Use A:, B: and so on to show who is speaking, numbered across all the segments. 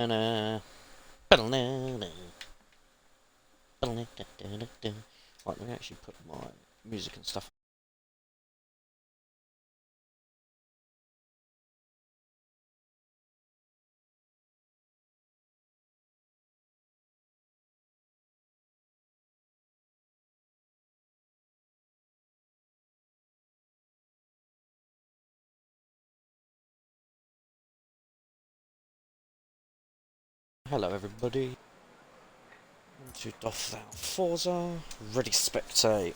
A: Right, let me actually put my music and stuff. Hello everybody. To doff thou Forza, ready spectate.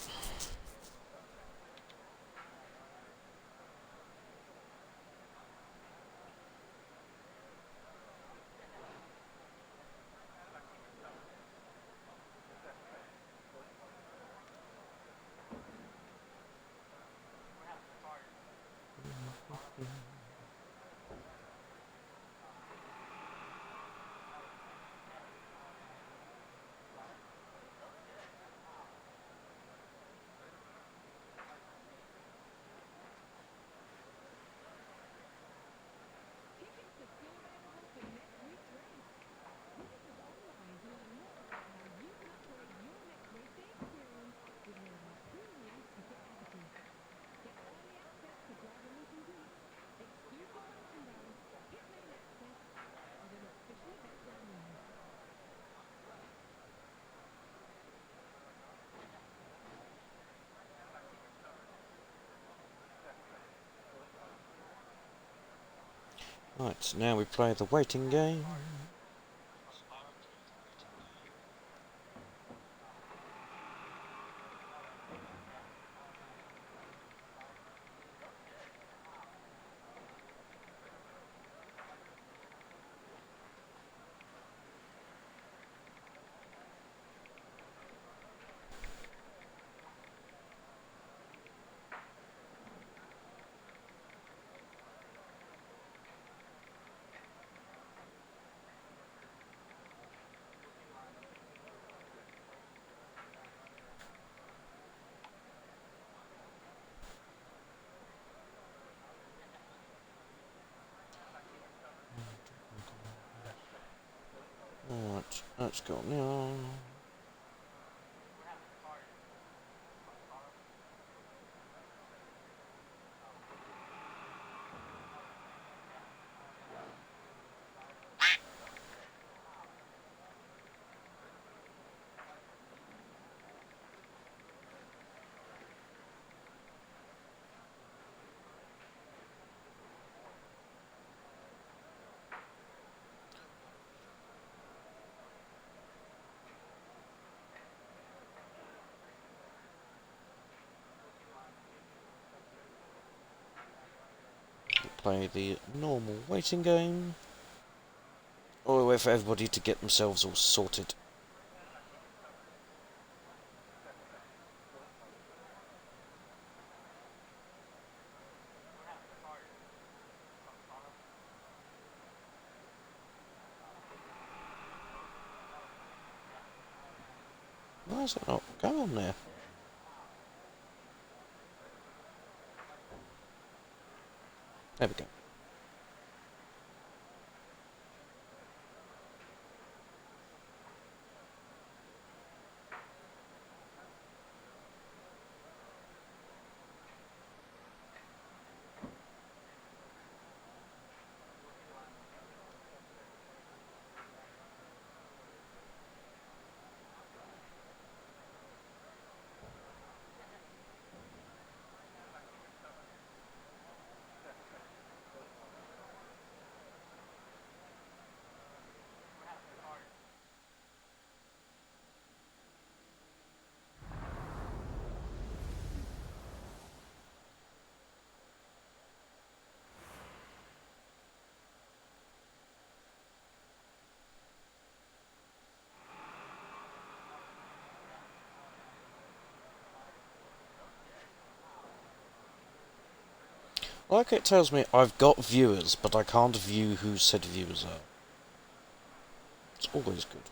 A: Right, now we play the waiting game. Right, let's go now. Play the normal waiting game. Or we wait for everybody to get themselves all sorted. Why is it not going on there? There we go. Like it tells me I've got viewers, but I can't view who said viewers are. It's always good.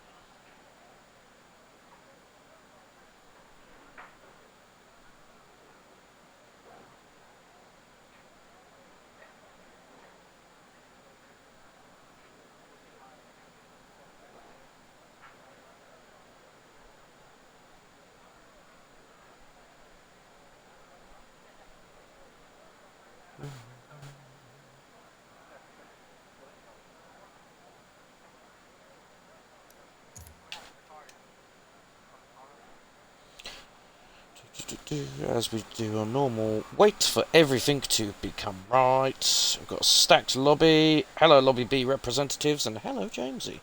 A: As we do our normal, wait for everything to become right. We've got a stacked lobby. Hello, Lobby B representatives, and hello, Jamesy.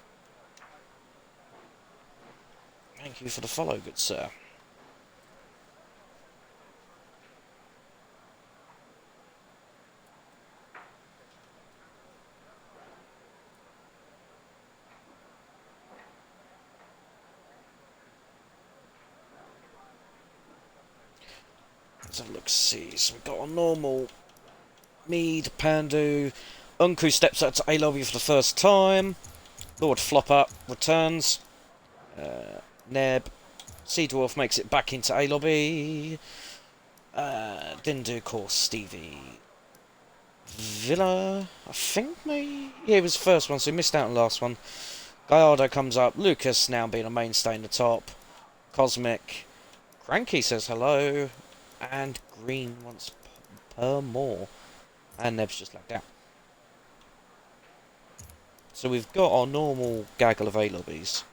A: Thank you for the follow, good sir. Let's have a look, see. So we've got our normal Mead, Pandu. Unku steps out to A lobby for the first time. Lord Flopper returns. Neb. Sea Dwarf makes it back into A lobby. Didn't do course Stevie. Villa, I think maybe? Yeah, it was the first one, so he missed out on the last one. Gallardo comes up. Lucas now being a mainstay in the top. Cosmic. Cranky says hello. And Green wants per more. And Neb's just lagged out. So we've got our normal gaggle of A lobbies.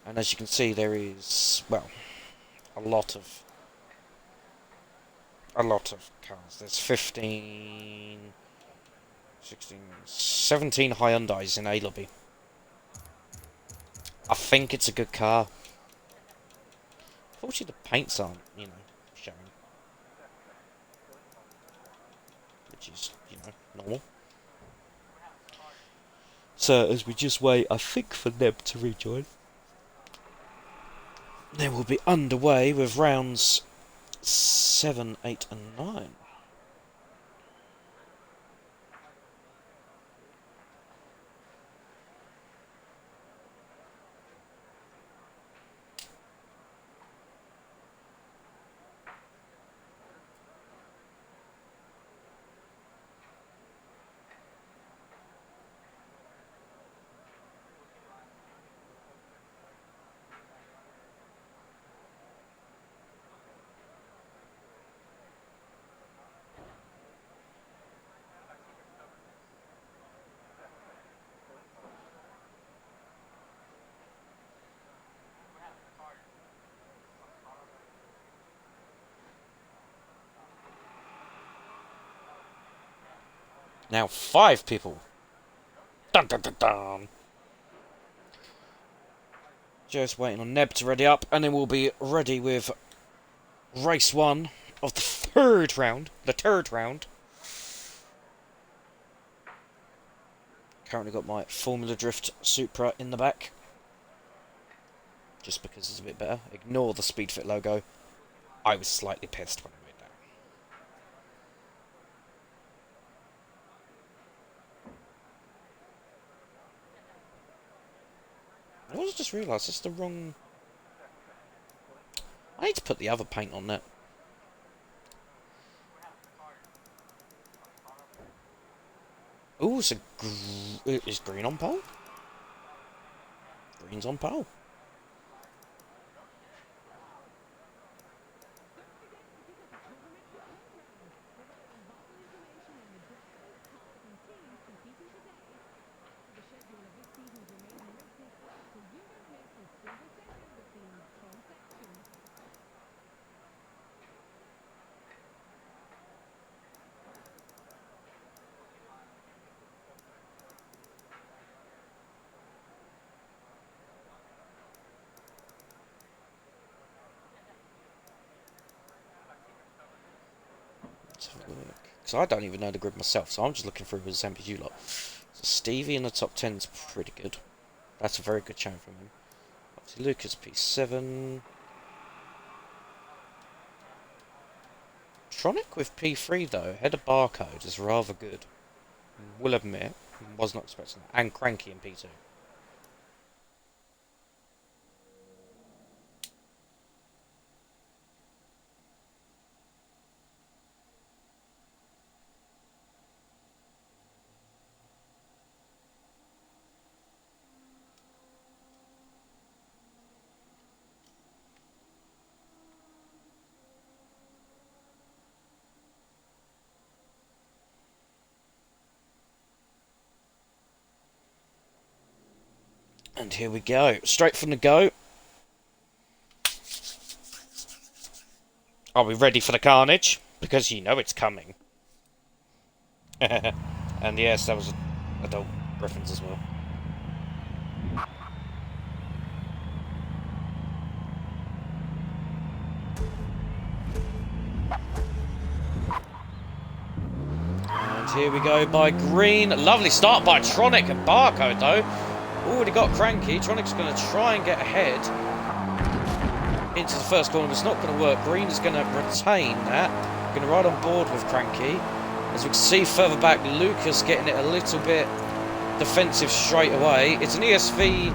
A: And as you can see, there is, well, a lot of cars. There's 15, 16, 17 Hyundais in A lobby. I think it's a good car. Unfortunately, the paints aren't, showing. Which is, normal. So, as we just wait, I think, for Neb to rejoin, then we'll be underway with rounds 7, 8, and 9. Now 5 people. Dun dun dun dun. Just waiting on Neb to ready up, and then we'll be ready with race 1 of the third round. Currently got my Formula Drift Supra in the back. Just because it's a bit better. Ignore the Speedfit logo. I was slightly pissed when I made that. I also just realised it's the wrong... I need to put the other paint on that. Ooh, so is green on pole? Green's on pole. Because I don't even know the grid myself, so I'm just looking through the same as you lot. So Stevie in the top 10 is pretty good. That's a very good show from him. Obviously Lucas P7. Tronic with P3 though, head of barcode is rather good. Will admit, was not expecting that. And Cranky in P2. And here we go. Straight from the go. Are we ready for the carnage? Because you know it's coming. And yes, that was an adult reference as well. And here we go by Green. Lovely start by Tronic and Barcode though. Already got Cranky. Tronic's going to try and get ahead into the first corner, but it's not going to work. Green is going to retain that. Going to ride on board with Cranky. As we can see further back, Lucas getting it a little bit defensive straight away. It's an ESV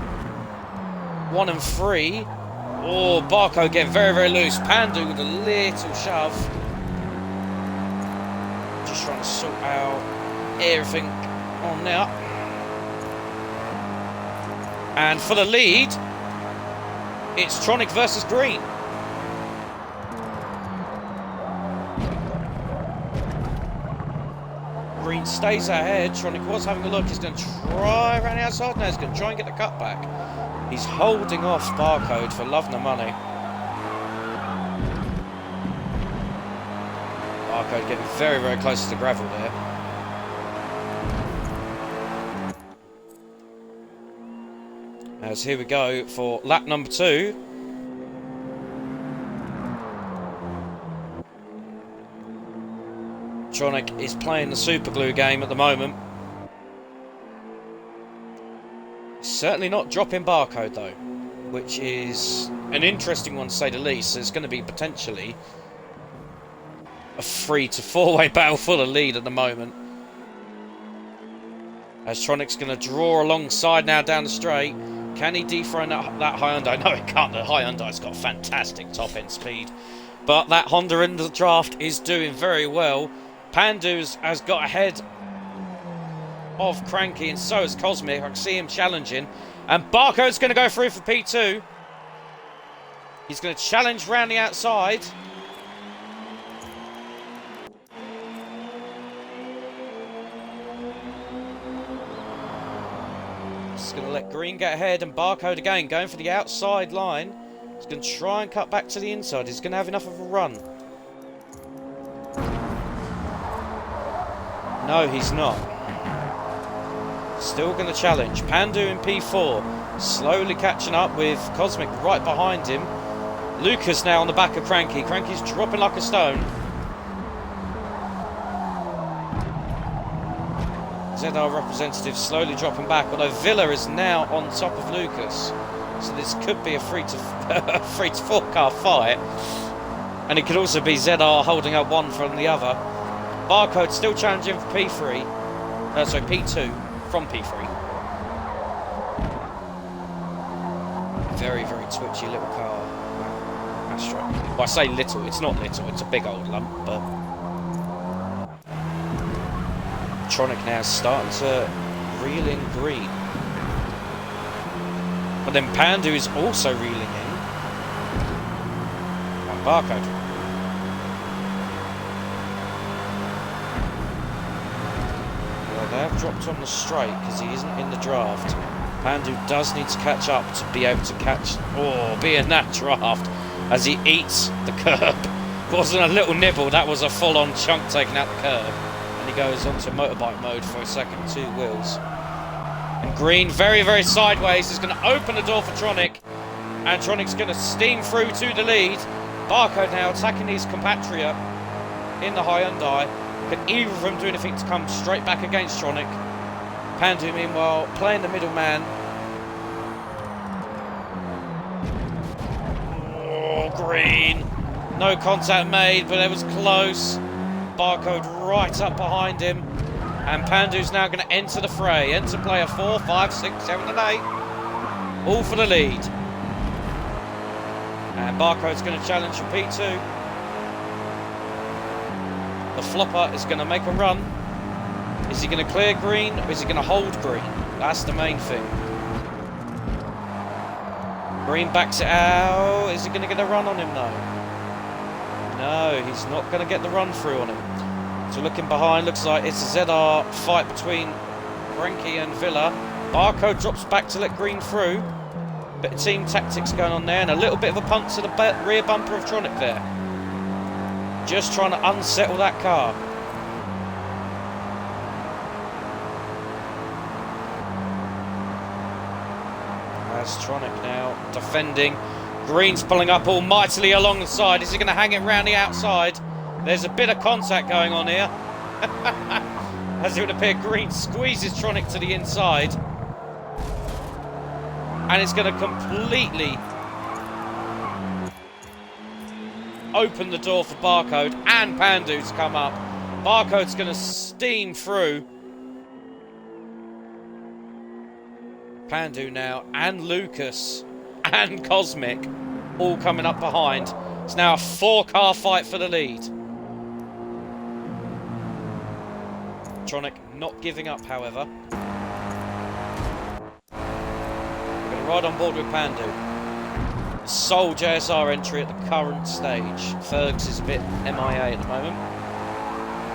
A: 1 and 3. Oh, Barco getting very, very loose. Pandu with a little shove. Just trying to sort out everything on now. And for the lead, it's Tronic versus Green. Green stays ahead. Tronic was having a look. He's going to try around the outside now. He's going to try and get the cut back. He's holding off Barcode for love nor money. Barcode getting very, very close to the gravel there. As here we go for lap number 2. Tronic is playing the super glue game at the moment. Certainly not dropping Barcode though, which is an interesting one to say the least. There's going to be potentially a 3 to 4-way battle for the lead at the moment. As Tronic's going to draw alongside now down the straight. Can he dethrone that Hyundai? No, he can't. The Hyundai's got fantastic top-end speed. But that Honda in the draft is doing very well. Pandu's has got ahead of Cranky, and so is Cosmic. I can see him challenging. And Barcode's going to go through for P2. He's going to challenge round the outside. Just going to let Green get ahead, and Barcode again going for the outside line. He's going to try and cut back to the inside. He's going to have enough of a run. No, he's not. Still going to challenge. Pandu in P4. Slowly catching up with Cosmic right behind him. Lucas now on the back of Cranky. Cranky's dropping like a stone. ZR representative slowly dropping back, although Villa is now on top of Lucas. So this could be a 3 to 4 car fight. And it could also be ZR holding up one from the other. Barcode still challenging for P3. Sorry, P2 from P3. Very, very twitchy little car. Astro. Well, I say little, it's not little, it's a big old lump, but Tronic now starting to reel in Green. But then Pandu is also reeling in. And Barcode. They have dropped on the straight because he isn't in the draft. Pandu does need to catch up to be able to catch, or be in that draft as he eats the curb. Wasn't a little nibble, that was a full-on chunk taking out the curb. And he goes onto motorbike mode for a second, 2 wheels. And Green, very, very sideways, is going to open the door for Tronic. And Tronic's going to steam through to the lead. Barcode now attacking his compatriot in the Hyundai. Can either of them do anything to come straight back against Tronic? Pandu, meanwhile, playing the middleman. Oh, Green. No contact made, but it was close. Barcode right up behind him. And Pandu's now going to enter the fray. Enter player 4, 5, 6, 7 and 8. All for the lead. And Barcode's going to challenge for P2. The flopper is going to make a run. Is he going to clear Green or is he going to hold Green? That's the main thing. Green backs it out. Is he going to get a run on him though? No, he's not going to get the run through on him. So looking behind, looks like it's a ZR fight between Cranky and Villa. Barcode drops back to let Green through. Bit of team tactics going on there, and a little bit of a punt to the rear bumper of Tronic there. Just trying to unsettle that car. As Tronic now defending. Green's pulling up all mightily along the side. Is he going to hang it round the outside? There's a bit of contact going on here. As it would appear, Green squeezes Tronic to the inside. And it's going to completely open the door for Barcode and Pandu to come up. Barcode's going to steam through. Pandu now, and Lucas, and Cosmic, all coming up behind. It's now a 4-car fight for the lead. Tronic not giving up, however. We're going to ride on board with Pandu. The sole JSR entry at the current stage. Fergs is a bit MIA at the moment.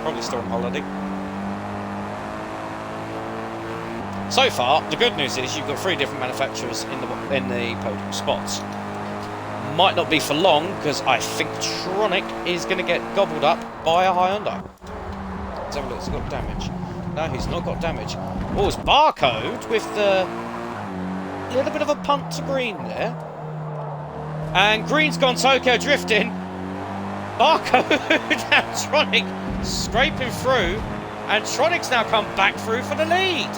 A: Probably still on holiday. So far, the good news is you've got 3 different manufacturers in the podium spots. Might not be for long, because I think Tronic is going to get gobbled up by a Hyundai. Let's have a look, he's got damage. No, he's not got damage. Oh, it's Barcode with the little bit of a punt to Green there. And Green's gone Tokyo drifting. Barcode and Tronic scraping through. And Tronic's now come back through for the lead.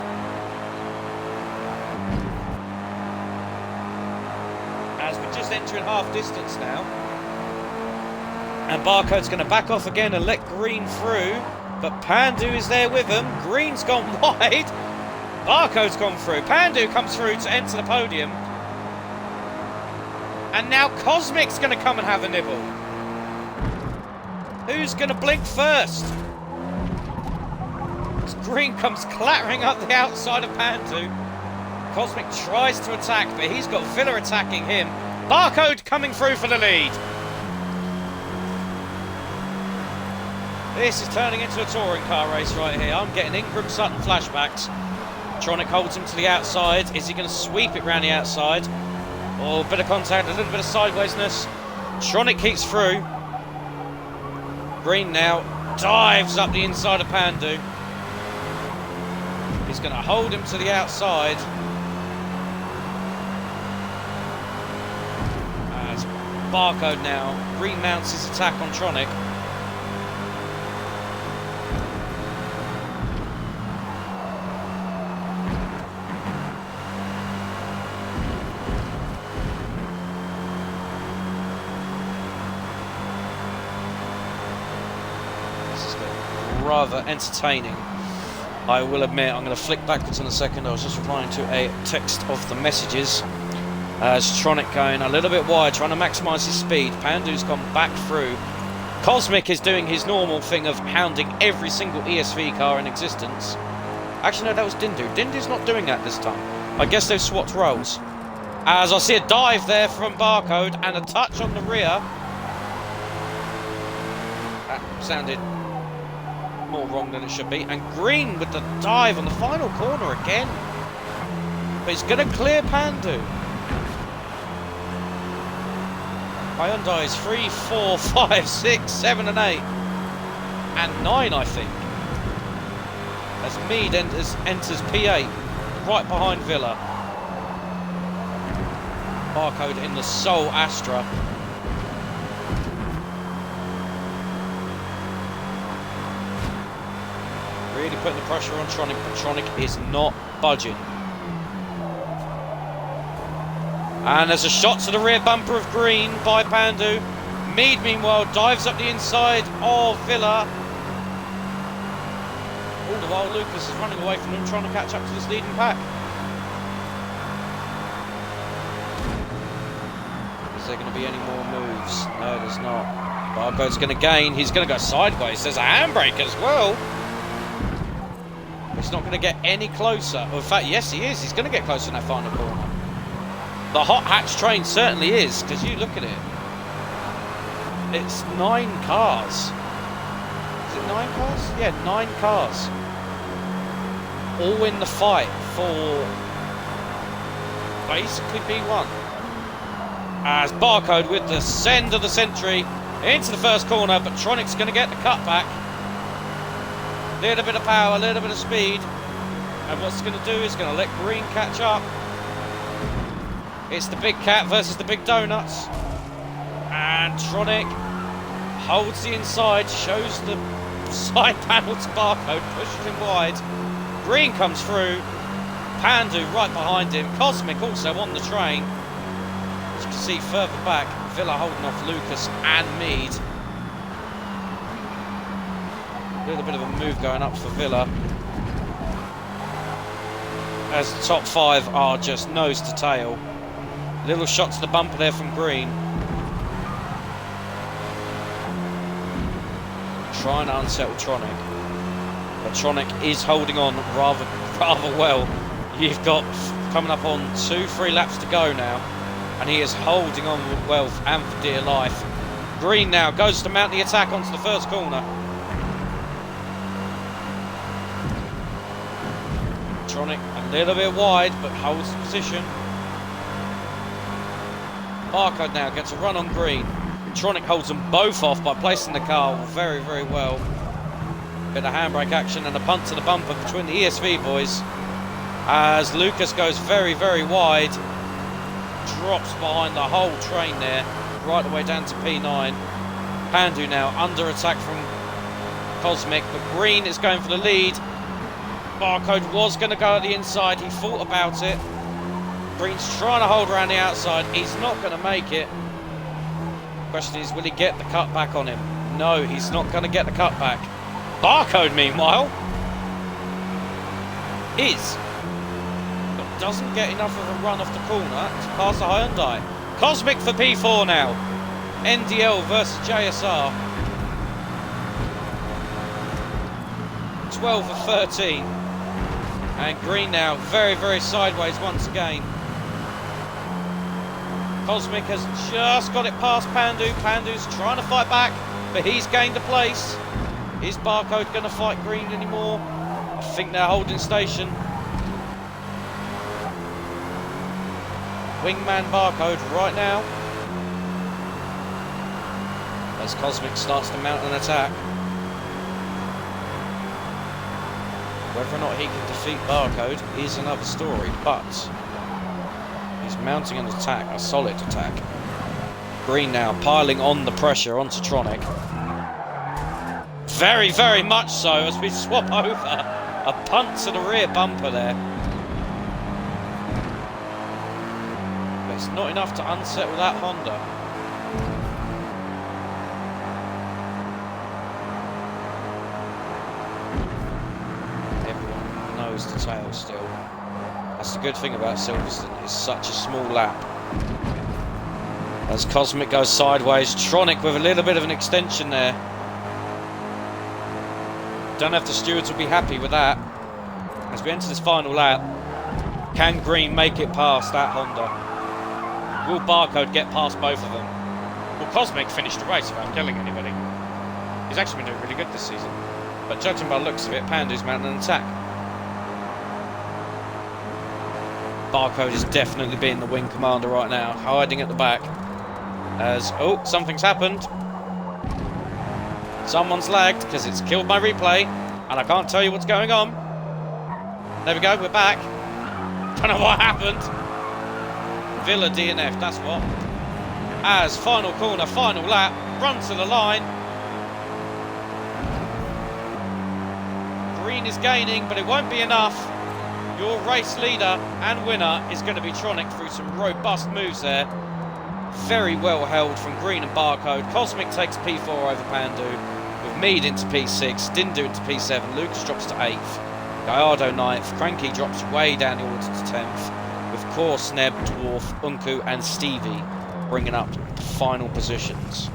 A: As we're just entering half distance now. And Barcode's going to back off again and let Green through. But Pandu is there with him. Green's gone wide. Barcode's gone through. Pandu comes through to enter the podium. And now Cosmic's going to come and have a nibble. Who's going to blink first? As Green comes clattering up the outside of Pandu. Cosmic tries to attack, but he's got Villa attacking him. Barcode coming through for the lead. This is turning into a touring car race right here. I'm getting Ingram Sutton flashbacks. Tronic holds him to the outside. Is he going to sweep it round the outside? Oh, a bit of contact, a little bit of sidewaysness. Tronic keeps through. Green now dives up the inside of Pandu. He's going to hold him to the outside. As Barcode now remounts his attack on Tronic. Rather entertaining, I will admit. I'm going to flick backwards in a second. I was just replying to a text of the messages as Tronic going a little bit wide, trying to maximise his speed. Pandu's gone back through. Cosmic is doing his normal thing of hounding every single ESV car in existence. Actually no, that was Dindu. Dindu's not doing that this time. I guess they've swapped roles. As I see a dive there from Barcode and a touch on the rear. That sounded more wrong than it should be. And Green with the dive on the final corner again. But he's going to clear Pandu. Hyundai is 3, 4, 5, 6, 7 and 8. And 9, I think. As Mead enters P8. Right behind Villa. Barcode in the sole Astra. Really putting the pressure on Tronic, but Tronic is not budging. And there's a shot to the rear bumper of Green by Pandu. Mead, meanwhile, dives up the inside of Villa. All the while, Lucas is running away from him, trying to catch up to this leading pack. Is there going to be any more moves? No, there's not. Barcode's going to gain. He's going to go sideways. There's a handbrake as well. He's not going to get any closer. Well, in fact, yes, he is. He's going to get closer in that final corner. The hot hatch train certainly is, because you look at it. It's 9 cars. Is it 9 cars? Yeah, 9 cars. All in the fight for basically P1. As Barcode with the send of the century Into the first corner, but Tronic's going to get the cutback. Little bit of power, a little bit of speed. And what's going to do is going to let Green catch up. It's the big cat versus the big donuts. And Tronic holds the inside, shows the side panel to Barcode, pushes him wide. Green comes through. Pandu right behind him. Cosmic also on the train. As you can see further back, Villa holding off Lucas and Mead. A little bit of a move going up for Villa, as the top 5 are just nose to tail. Little shot to the bumper there from Green. Trying to unsettle Tronic. But Tronic is holding on rather well. You've got coming up on 2-3 laps to go now. And he is holding on well and for dear life. Green now goes to mount the attack onto the first corner. Tronic a little bit wide, but holds the position. Barcode now gets a run on Green. Tronic holds them both off by placing the car very, very well. Bit of handbrake action and a punt to the bumper between the ESV boys. As Lucas goes very, very wide. Drops behind the whole train there, right the way down to P9. Pandu now under attack from Cosmic, but Green is going for the lead. Barcode was going to go at the inside, he thought about it. Green's trying to hold around the outside, he's not going to make it. Question is, will he get the cut back on him? No, he's not going to get the cut back. Barcode, meanwhile, is, but doesn't get enough of a run off the corner to pass the Hyundai. Cosmic for P4 now. NDL versus JSR. 12 of 13. And Green now very, very sideways once again. Cosmic has just got it past Pandu. Pandu's trying to fight back, but he's gained a place. Is Barcode going to fight Green anymore? I think they're holding station. Wingman Barcode right now. As Cosmic starts to mount an attack. Whether or not he can defeat Barcode is another story, but he's mounting an attack, a solid attack. Green now piling on the pressure onto Tronic. Very, very much so as we swap over. A punt to the rear bumper there. But it's not enough to unsettle that Honda. Everyone knows the tail still. That's the good thing about Silverstone, it's such a small lap. As Cosmic goes sideways, Tronic with a little bit of an extension there. Don't know if the stewards will be happy with that. As we enter this final lap, can Green make it past that Honda? Will Barcode get past both of them? Well, Cosmic finished the race without killing anybody. He's actually been doing really good this season. But judging by the looks of it, Pandu's mounting an attack. Barcode is definitely being the wing commander right now, hiding at the back. As, oh, something's happened. Someone's lagged because it's killed my replay and I can't tell you what's going on. There we go, we're back. Don't know what happened. Villa DNF, that's what. As final corner, final lap, run to the line. Green is gaining, but it won't be enough. Your race leader and winner is going to be Tronic through some robust moves there. Very well held from Green and Barcode. Cosmic takes P4 over Pandu. With Mead into P6. Didn't do it to P7. Lucas drops to 8th. Gallardo 9th. Cranky drops way down the order to 10th. With Core, Sneb, Dwarf, Unku and Stevie bringing up the final positions.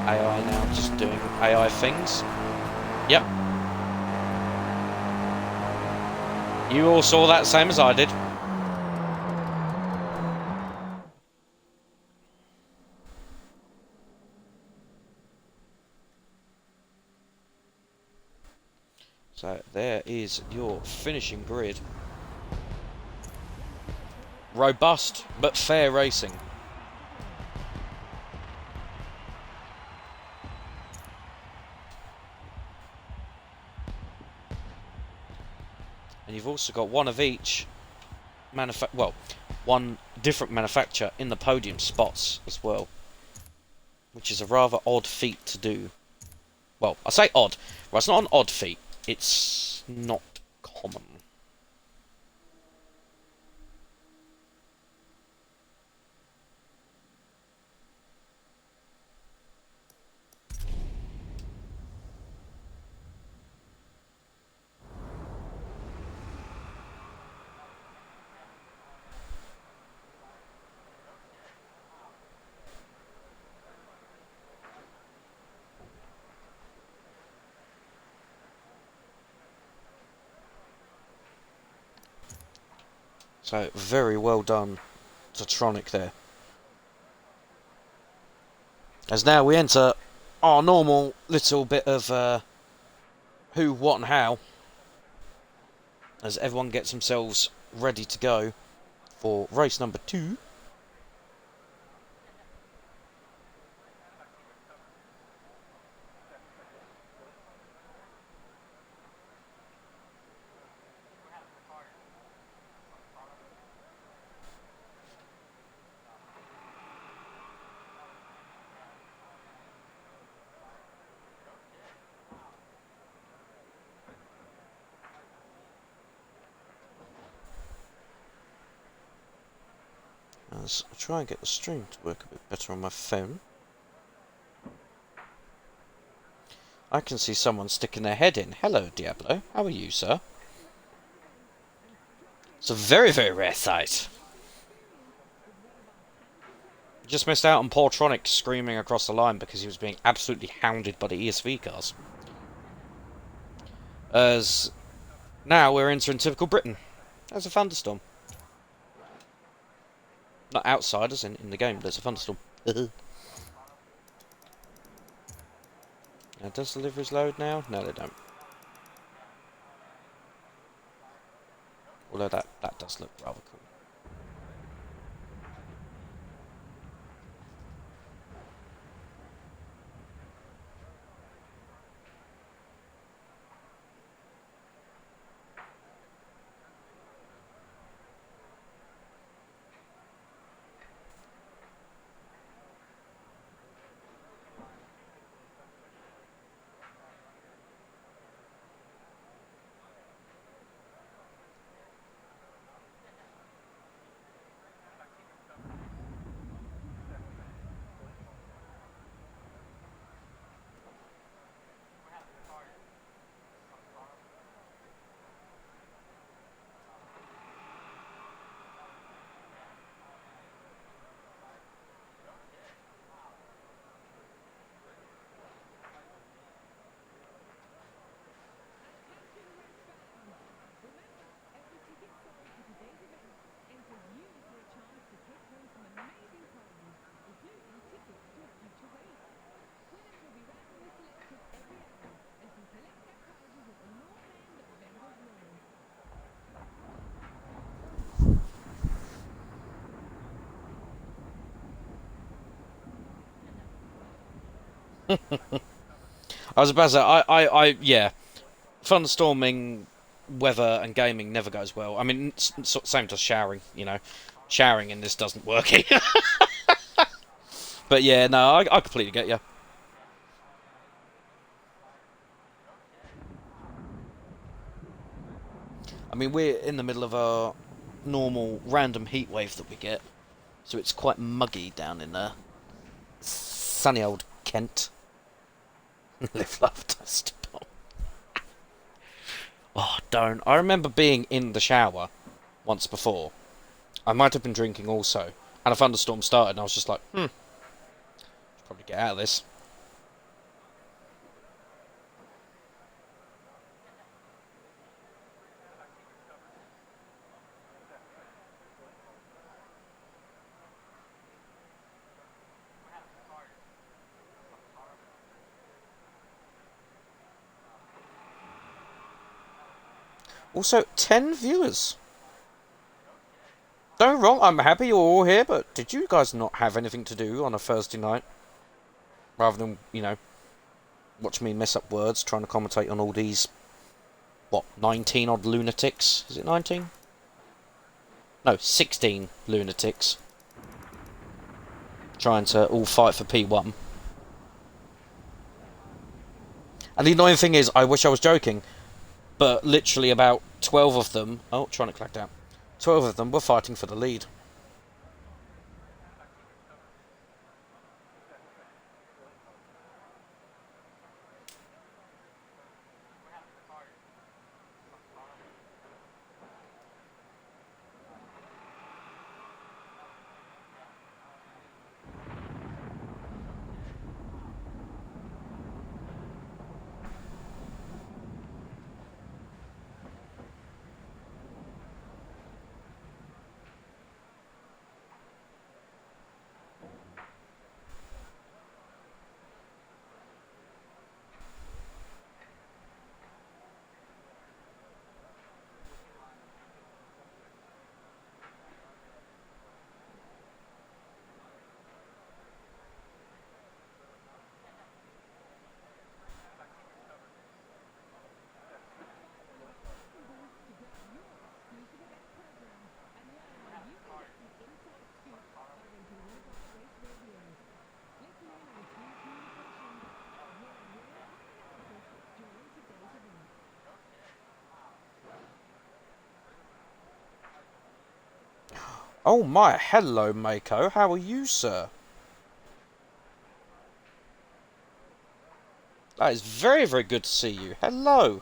A: AI now just doing AI things. Yep. You all saw that same as I did. So there is your finishing grid. Robust, but fair racing. And you've also got one of each one different manufacturer in the podium spots as well, which is a rather odd feat to do. Well, I say odd. Well, it's not an odd feat. It's not common. So, very well done to Tronic there. As now we enter our normal little bit of who, what and how, as everyone gets themselves ready to go for race number 2. As I try and get the stream to work a bit better on my phone. I can see someone sticking their head in. Hello, Diablo. How are you, sir? It's a very, very rare sight. Just missed out on poor Tronic screaming across the line because he was being absolutely hounded by the ESV cars. As now we're entering typical Britain. There's a thunderstorm. Not outsiders in the game, there's a thunderstorm. Now, does deliveries load now? No, they don't. Although that does look rather cool. I was about to say, yeah, thunderstorming, weather, and gaming never goes well. I mean, same to showering, you know. Showering in this doesn't work. But yeah, no, I completely get you. I mean, we're in the middle of our normal random heat wave that we get, so it's quite muggy down in sunny old Kent. Live, love, dust. Oh, don't. I remember being in the shower once before. I might have been drinking also, and a thunderstorm started, and I was just like, should probably get out of this. Also, 10 viewers. Don't wrong, I'm happy you're all here, but did you guys not have anything to do on a Thursday night? Rather than, watch me mess up words, trying to commentate on all these, 19 odd lunatics? Is it 19? No, 16 lunatics. Trying to all fight for P1. And the annoying thing is, I wish I was joking, but literally about 12 of them... Oh, trying to clack down. 12 of them were fighting for the lead. Oh my, hello Mako, how are you, sir? That is very, very good to see you. Hello.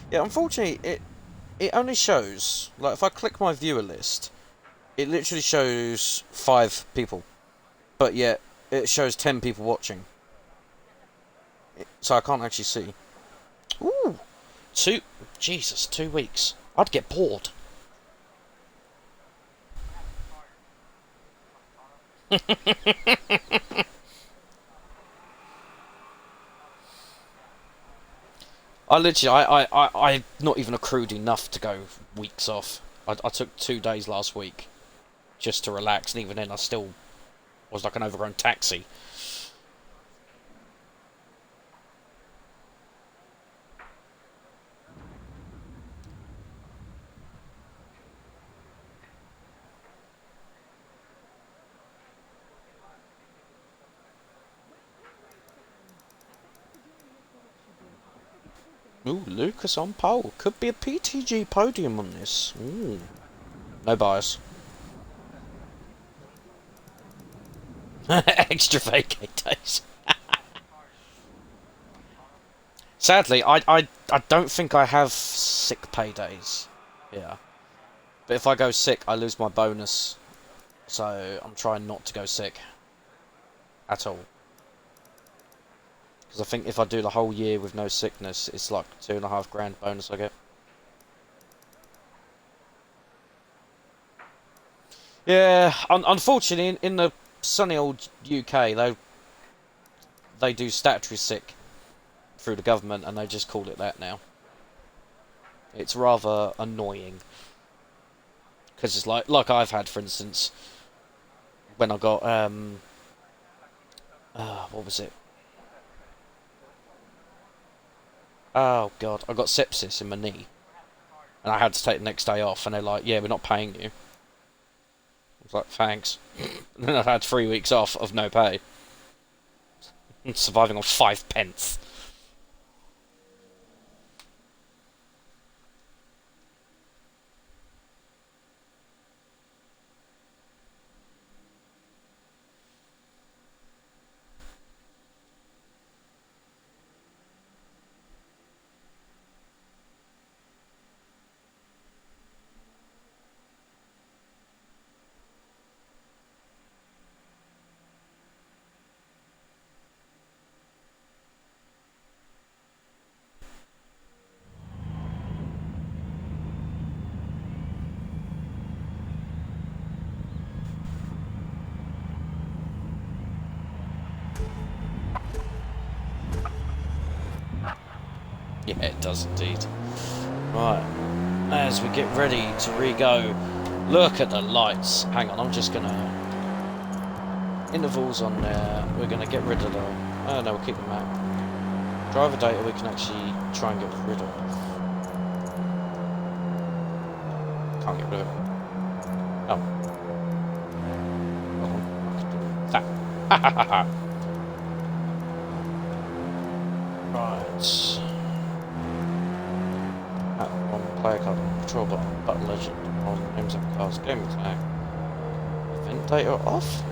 A: Yeah, unfortunately, it only shows, like, if I click my viewer list, it literally shows 5 people. But yet, it shows 10 people watching. So I can't actually see. Ooh! Jesus, 2 weeks. I'd get bored. I'm not even accrued enough to go weeks off. I took 2 days last week just to relax, and even then I still was like an overgrown taxi. Ooh, Lucas on pole. Could be a PTG podium on this. Ooh. No bias. Extra vacate days. Sadly, I don't think I have sick pay days. Yeah. But if I go sick, I lose my bonus. So I'm trying not to go sick. At all. Because I think if I do the whole year with no sickness, it's like £2.5 grand bonus I get. Yeah, unfortunately, in the sunny old UK, they do statutory sick through the government, and they just call it that now. It's rather annoying. Because it's like I've had, for instance, when I got, what was it? Oh, God, I got sepsis in my knee. And I had to take the next day off, and they're like, yeah, we're not paying you. I was like, thanks. And then I had 3 weeks off of no pay. Surviving on 5 pence. Yeah, it does indeed. Right, as we get ready to re-go, look at the lights. Hang on, I'm just gonna... Intervals on there, we're gonna get rid of the... Oh no, we'll keep them out. Driver data we can actually try and get rid of. Can't get rid of it. Oh. Hold on, I can do that. Ha ha ha ha! Right. On player card, control button legend, on names of cars, gaming tag. Event data off?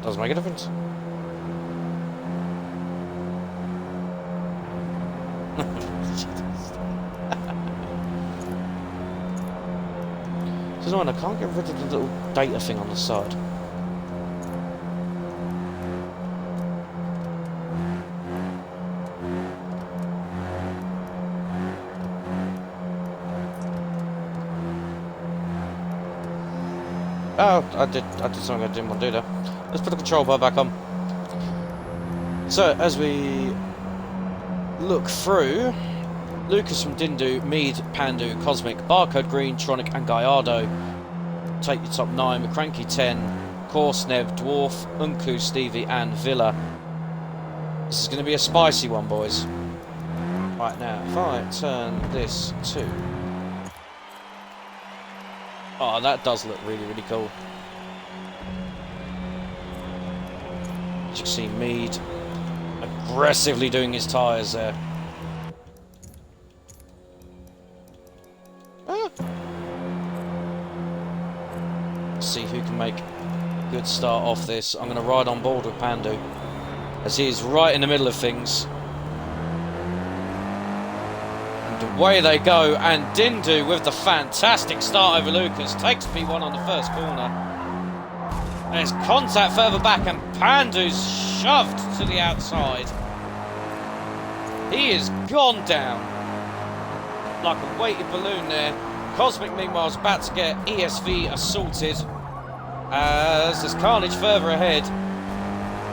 A: Doesn't make a difference. So no, I can't get rid of the little data thing on the side. Oh, I did something I didn't want to do there. Let's put the control bar back on. So, as we look through, Lucas from Dindu, Mead, Pandu, Cosmic, Barcode Green, Tronic and Gallardo take your top 9, McCranky 10, Korsnev, Dwarf, Unku, Stevie and Villa. This is going to be a spicy one, boys. Right now, if I turn this to... Oh, that does look really, really cool. As you can see, Mead aggressively doing his tyres there. Ah. Let's see who can make a good start off this. I'm going to ride on board with Pandu, as he is right in the middle of things. And away they go, and Dindu with the fantastic start over Lucas takes P1 on the first corner. There's contact further back, and Pandu's shoved to the outside. He is gone down like a weighted balloon there. Cosmic, meanwhile, is about to get ESV assaulted as there's carnage further ahead.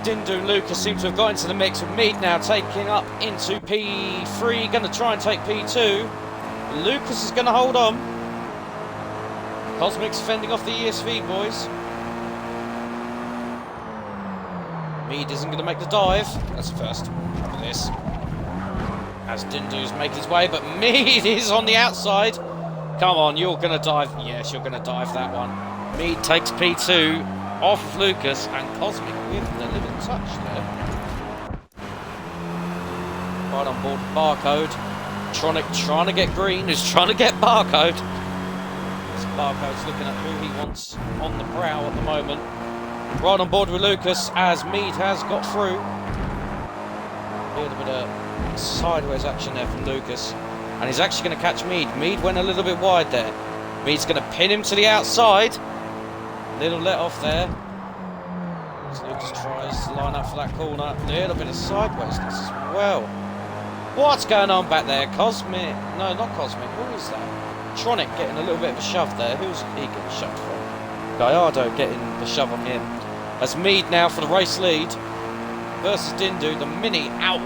A: Dindu and Lucas seem to have got into the mix, with Mead now taking up into P3, going to try and take P2. Lucas is going to hold on. Cosmic's fending off the ESV, boys. Mead isn't going to make the dive. That's the first for this. As Dindu's making his way, but Mead is on the outside. Come on, you're going to dive. Yes, you're going to dive that one. Mead takes P2 off of Lucas, and Cosmic with the little touch there. Right on board with Barcode. Tronic trying to get Green, who's trying to get Barcode. This Barcode's looking at who he wants on the prow at the moment. Right on board with Lucas, as Mead has got through. A little bit of sideways action there from Lucas, and he's actually going to catch Mead. Mead went a little bit wide there. Mead's going to pin him to the outside. Little let off there. As Lucas tries to line up for that corner. A little bit of sidewaysness as well. What's going on back there? Cosmic? No, not Cosmic. Who is that? Tronic getting a little bit of a shove there. Who's he getting shoved from? Gallardo getting the shove on him. As Mead now for the race lead versus Dindu. The Mini out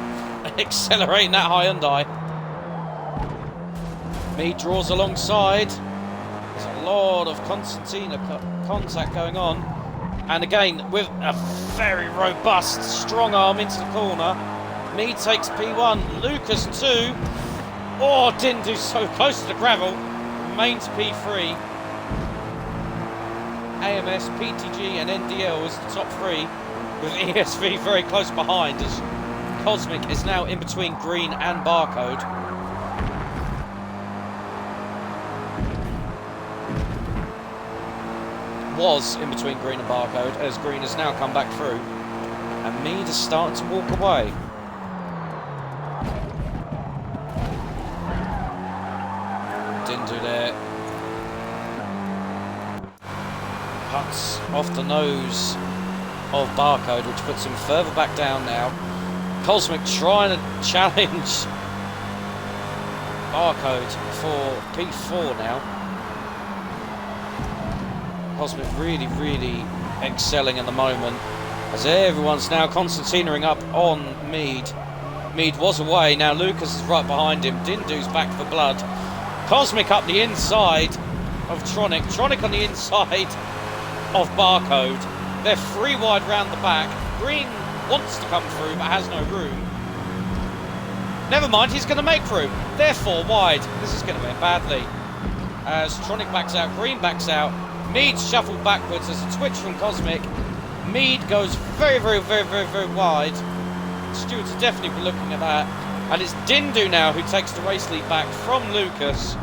A: accelerating that Hyundai. Mead draws alongside. There's a lot of concertina contact going on. And again, with a very robust, strong arm into the corner. Mead takes P1, Lucas 2. Oh, Dindu so close to the gravel. Remains P3. AMS, PTG and NDL is the top 3, with ESV very close behind, as Cosmic is now in between Green and Barcode. Was in between Green and Barcode, as Green has now come back through, and Mead is starting to walk away. Dindu there. Cuts off the nose of Barcode, which puts him further back down now. Cosmic trying to challenge Barcode for P4 now. Cosmic really, really excelling at the moment. As everyone's now concertinaing up on Mead. Mead was away, now Lucas is right behind him. Dindu's back for blood. Cosmic up the inside of Tronic. Tronic on the inside of Barcode. They're 3 wide round the back. Green wants to come through but has no room. Never mind, he's going to make room. They're 4 wide. This is going to end badly. As Tronic backs out, Green backs out. Mead's shuffled backwards. There's a twitch from Cosmic. Mead goes very wide. Stewards will definitely be looking at that. And it's Dindu now who takes the race lead back from Lucas.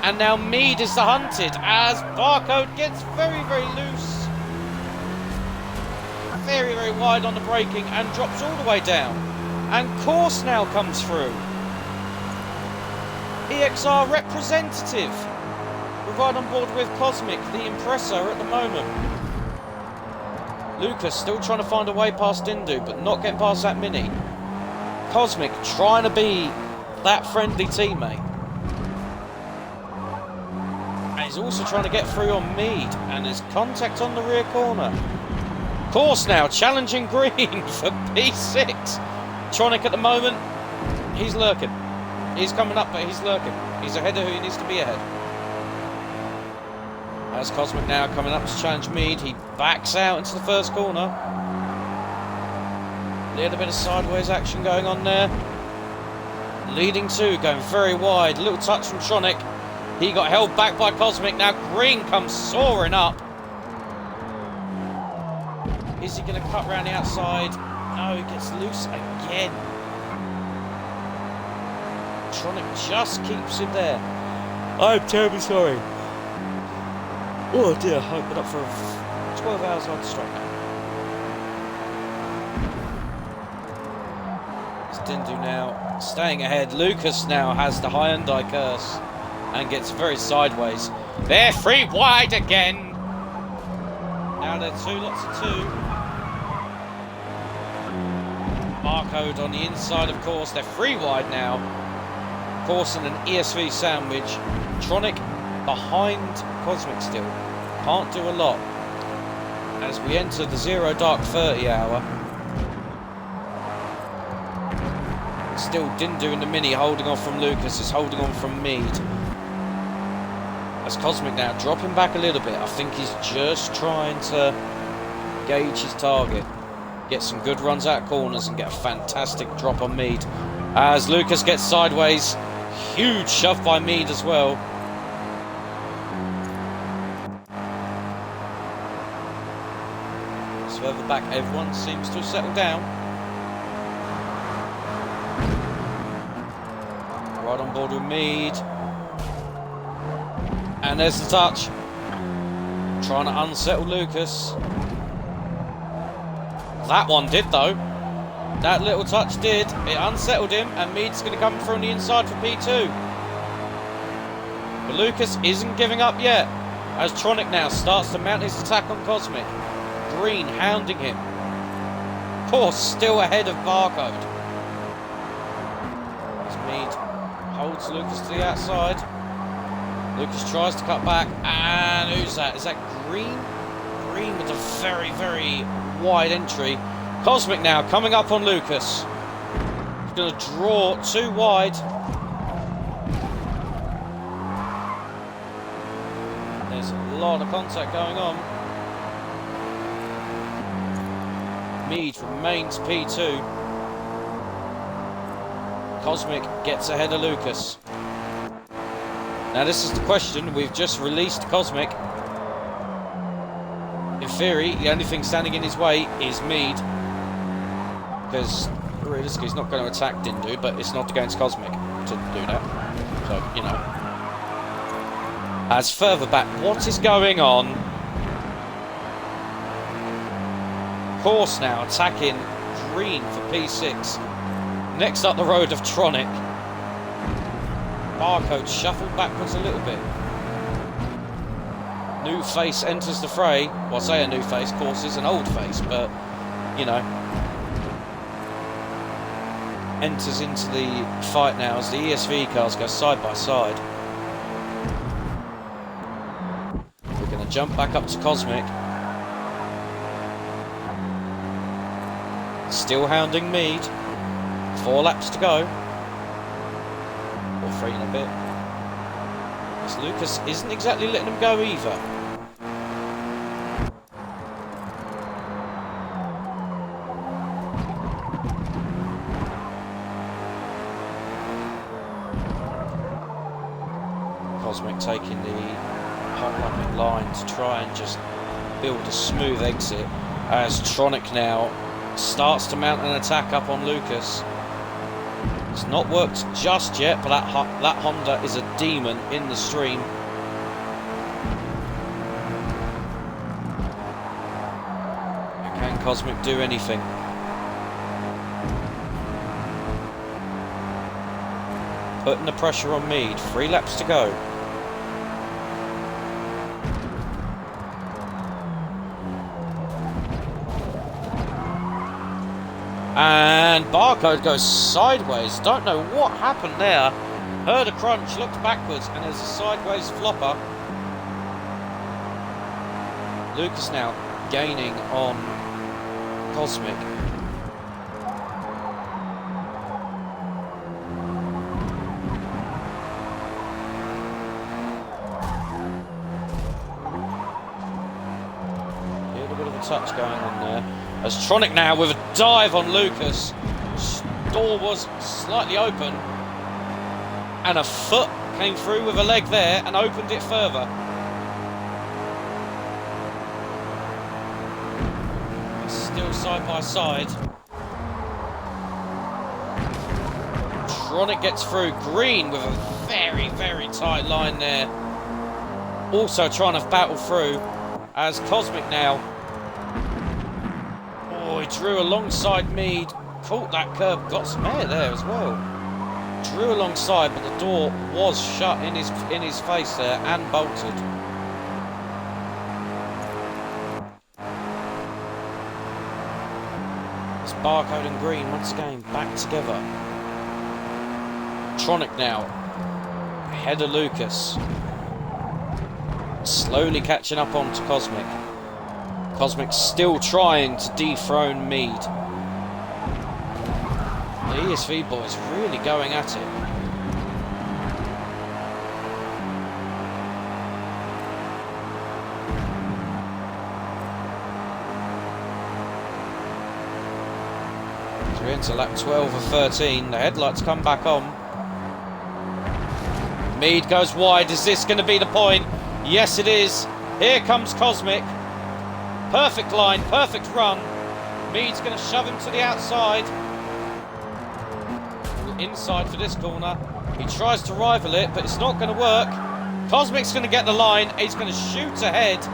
A: And now Mead is the hunted as Barcode gets very loose. Very wide on the braking and drops all the way down. And Course now comes through. EXR representative. We're right on board with Cosmic, the Impressor at the moment. Lucas still trying to find a way past Dindu, but not getting past that Mini. Cosmic trying to be that friendly teammate. And he's also trying to get through on Mead, and there's contact on the rear corner. Course now challenging Green for P6. Tronic at the moment, he's lurking. He's coming up, but he's lurking. He's ahead of who he needs to be ahead. As Cosmic now coming up to challenge Mead, he backs out into the first corner. Little bit of sideways action going on there. Leading 2, going very wide. Little touch from Tronic. He got held back by Cosmic. Now Green comes soaring up. Is he going to cut round the outside? No, he gets loose again. Tronic just keeps him there. I'm terribly sorry. Oh dear, I've been up for 12 hours on straight now. It's Dindu now staying ahead. Lucas now has the Hyundai curse and gets very sideways. They're 3 wide again. Now they're 2 lots of 2. Barcode on the inside, of course. They're 3 wide now. Course in an ESV sandwich. Tronic behind Cosmic still. Can't do a lot. As we enter the 0 dark 30 hour. Still Dindu in the Mini holding on from Lucas. Is holding on from Mead. As Cosmic now dropping back a little bit. I think he's just trying to gauge his target. Get some good runs out of corners and get a fantastic drop on Mead. As Lucas gets sideways. Huge shove by Mead as well. Further back, everyone seems to have settled down. Right on board with Mead. And there's the touch. Trying to unsettle Lucas. That one did though. That little touch did. It unsettled him, and Mead's going to come through on the inside for P2. But Lucas isn't giving up yet. As Tronic now starts to mount his attack on Cosmic. Green hounding him. Course still ahead of Barcode. As Mead holds Lucas to the outside. Lucas tries to cut back, and who's that? Is that Green? Green with a very wide entry. Cosmic now coming up on Lucas. He's going to draw 2 wide. There's a lot of contact going on. Mead remains P2. Cosmic gets ahead of Lucas. Now this is the question. We've just released Cosmic. In theory, the only thing standing in his way is Mead. Because realistically he's not going to attack Dindu, but it's not against Cosmic to do that. So, you know. As further back, what is going on? Course now attacking Green for P6. Next up the road of Tronic. Barcode shuffled backwards a little bit. New face enters the fray. Well, I say a new face, Course is an old face, but, you know. Enters into the fight now as the ESV cars go side by side. We're going to jump back up to Cosmic. Still hounding Mead. 4 laps to go. Or 3 and a bit. As Lucas isn't exactly letting him go either. Cosmic taking the hot lapping line to try and just build a smooth exit, as Tronic now starts to mount an attack up on Lucas. It's not worked just yet, but that Honda is a demon in the stream. Can Cosmic do anything? Putting the pressure on Mead. 3 laps to go. And Barcode goes sideways. Don't know what happened there. Heard a crunch, looked backwards, and there's a sideways flopper. Lucas now gaining on Cosmic. A little bit of a touch going on there. As Tronic now with a dive on Lucas. Door was slightly open. And a foot came through with a leg there and opened it further. Still side by side. Tronic gets through. Green with a very, very tight line there. Also trying to battle through. As Cosmic now. He drew alongside Mead, caught that curb, got some air there as well. Drew alongside, but the door was shut in his face there and bolted. It's Barcode and Green once again back together. Tronic now ahead of Lucas, slowly catching up onto Cosmic. Cosmic still trying to dethrone Mead. The ESV boys really going at it. So we're into lap 12 of 13. The headlights come back on. Mead goes wide. Is this going to be the point? Yes, it is. Here comes Cosmic. Perfect line, perfect run. Mead's going to shove him to the outside. Inside for this corner. He tries to rival it, but it's not going to work. Cosmic's going to get the line. He's going to shoot ahead.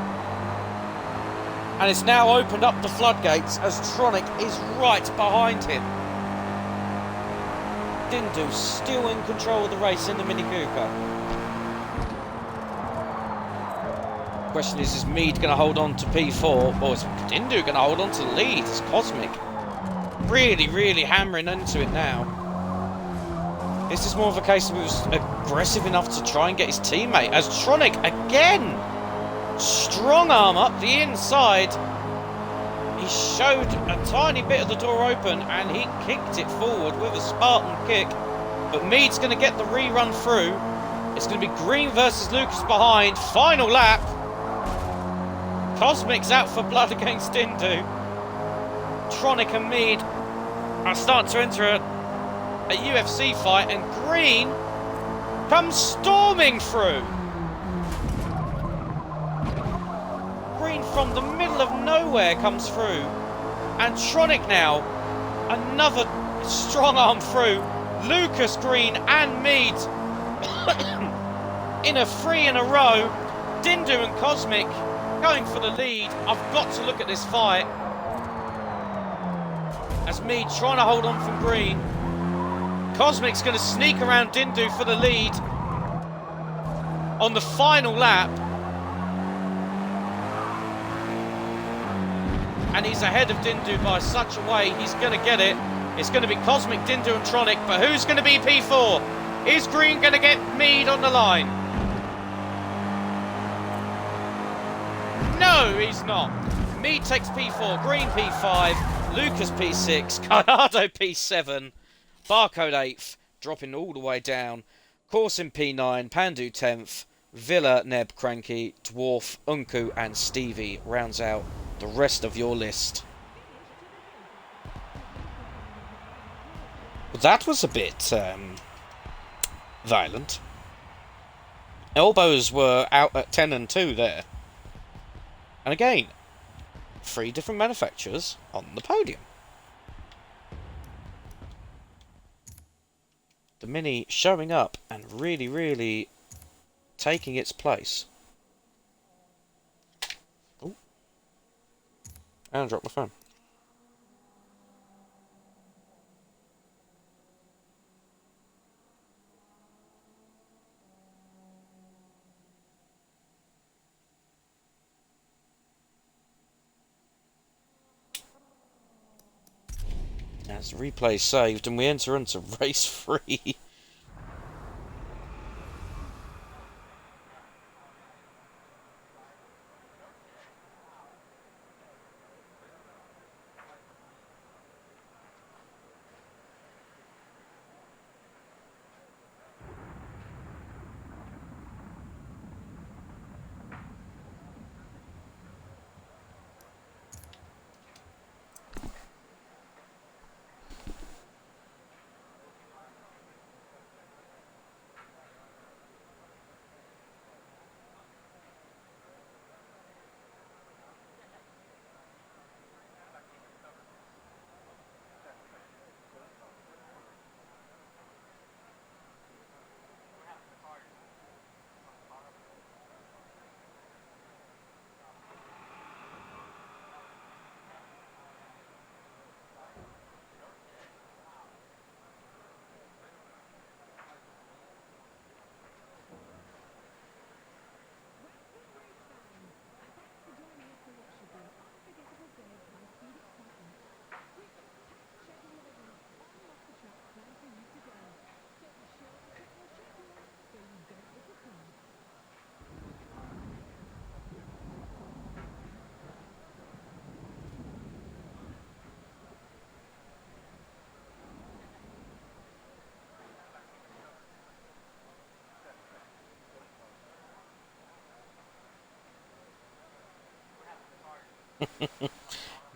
A: And it's now opened up the floodgates as Tronic is right behind him. Dindu still in control of the race in the Mini Cooper. Question is Mead going to hold on to P4, or is Dindu going to hold on to the lead? It's Cosmic really, really hammering into it now. This is more of a case of he was aggressive enough to try and get his teammate, as Tronic again strong arm up the inside. He showed a tiny bit of the door open and he kicked it forward with a Spartan kick, but Mead's going to get the rerun through. It's going to be Green versus Lucas behind. Final lap. Cosmic's out for blood against Dindu. Tronic and Mead are starting to enter a UFC fight, and Green comes storming through. Green from the middle of nowhere comes through, and Tronic now another strong arm through. Lucas, Green and Mead in a 3 in a row. Dindu and Cosmic going for the lead. I've got to look at this fight as Mead trying to hold on from Green. Cosmic's going to sneak around Dindu for the lead on the final lap, and he's ahead of Dindu by such a way he's going to get it. It's going to be Cosmic, Dindu and Tronic, but who's going to be P4? Is Green going to get Mead on the line? No, he's not. Mead takes P4, Green P5, Lucas P6, Gallardo P7, Barcode 8th, dropping all the way down. Corsin P9, Pandu 10th, Villa, Neb, Cranky, Dwarf, Unku, and Stevie rounds out the rest of your list. That was a bit violent. Elbows were out at 10 and 2 there. And again, 3 different manufacturers on the podium. The Mini showing up and really, really taking its place. Oh. And I dropped my phone. As the replay saved and we enter into race 3.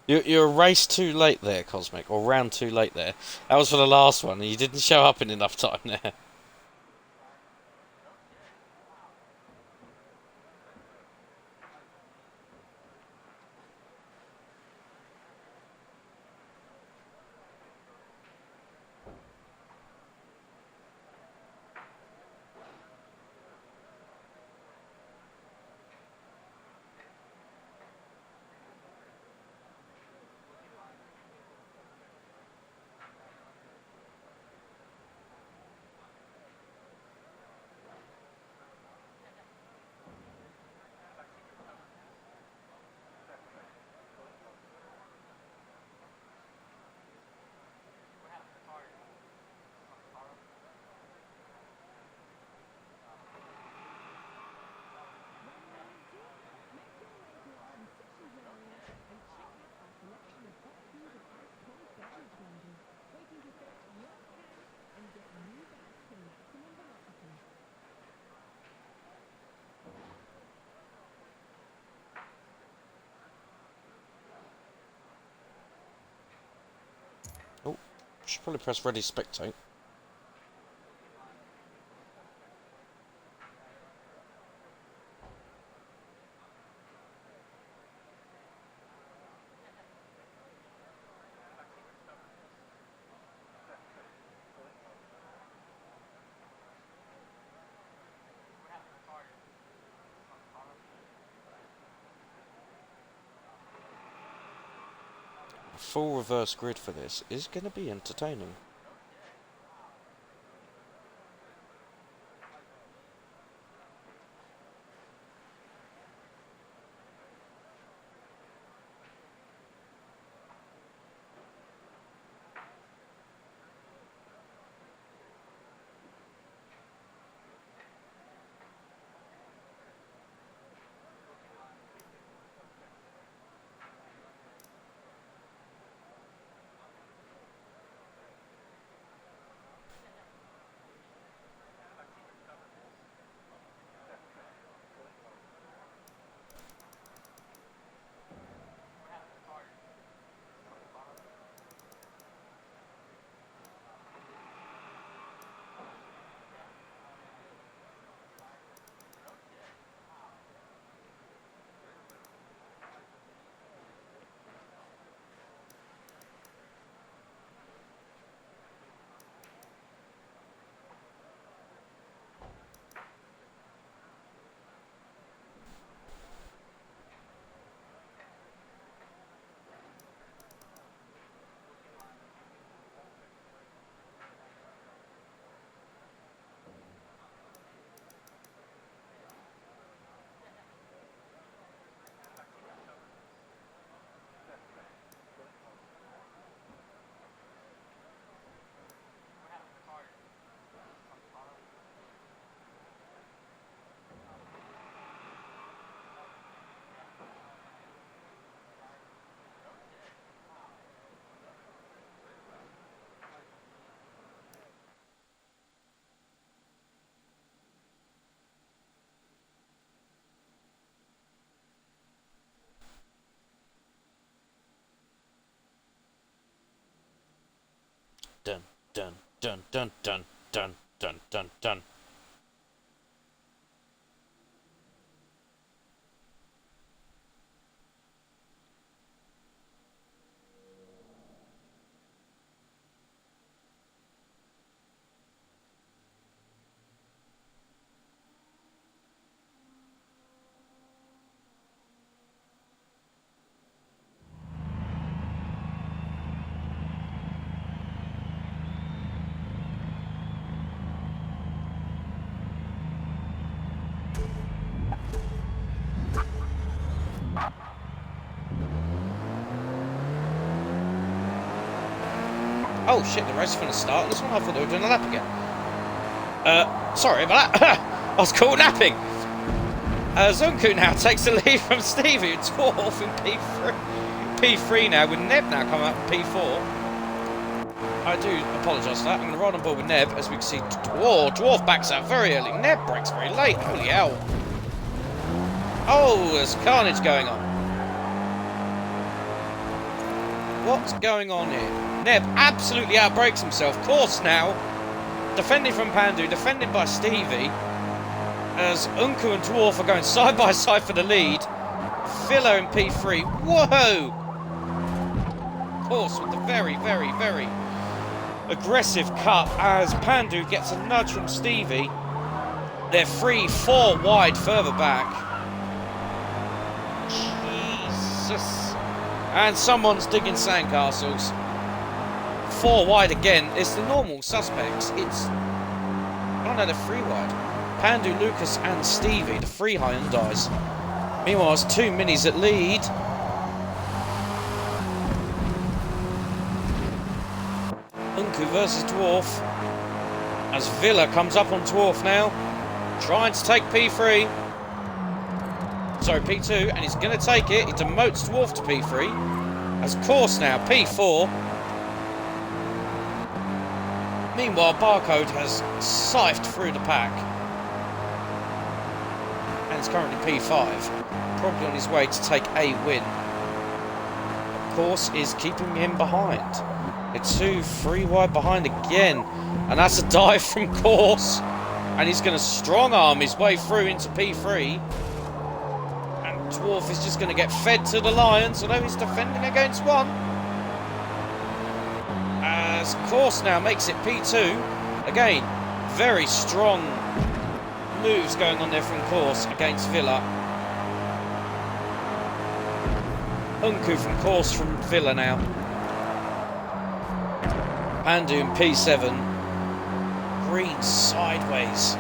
A: You're a race too late there, Cosmic, or round too late there. That was for the last one, and you didn't show up in enough time there. Oh, should probably press ready spectate. Full reverse grid for this is going to be entertaining. dun, dun, dun, dun, dun, dun, dun, dun, dun. Oh shit, the race is going to start on this one? I thought they were doing a lap again. Sorry about that. I was caught napping. Zunku now takes the lead from Stevie, who's off in P3 now, with Neb now coming up in P4. I do apologise for that. I'm going to ride on board with Neb, as we can see. Whoa, Dwarf backs out very early. Neb brakes very late. Holy hell. Oh, there's carnage going on. What's going on here? Neb absolutely outbrakes himself. Course now. Defended from Pandu, defended by Stevie. As Unku and Dwarf are going side by side for the lead. Philo in P3. Whoa! Course with the very, very, very aggressive cut as Pandu gets a nudge from Stevie. They're 3-4 wide further back. Jesus. And someone's digging sandcastles. 4 wide again. It's the normal suspects. It's... oh no, they're 3 wide. Pandu, Lucas and Stevie, the 3 Hyundais. Meanwhile, it's 2 minis that lead. Unku versus Dwarf. As Villa comes up on Dwarf now. Trying to take P3. Sorry, P2, and he's going to take it. He demotes Dwarf to P3. As course now, P4. Meanwhile, Barcode has scythed through the pack. And is currently P5. Probably on his way to take a win. Of course, is keeping him behind. It's 2-3 wide behind again. And that's a dive from course. And he's going to strong arm his way through into P3. Dwarf is just going to get fed to the Lions, although he's defending against one. As course now makes it P2. Again, very strong moves going on there from course against Villa. Unku from course from Villa now. Pandu in P7. Green sideways.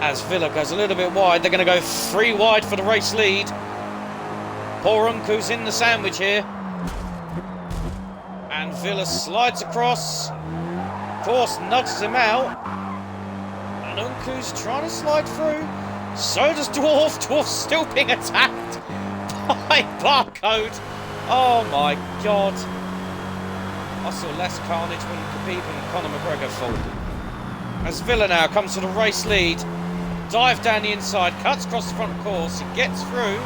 A: As Villa goes a little bit wide, they're going to go 3 wide for the race lead. Poor Unku's in the sandwich here. And Villa slides across. Course nudges him out. And Unku's trying to slide through. So does Dwarf. Dwarf's still being attacked by Barcode. Oh my god. I saw less carnage when Khabib and Conor McGregor fought. As Villa now comes to the race lead. Dive down the inside, cuts across the front course, he gets through,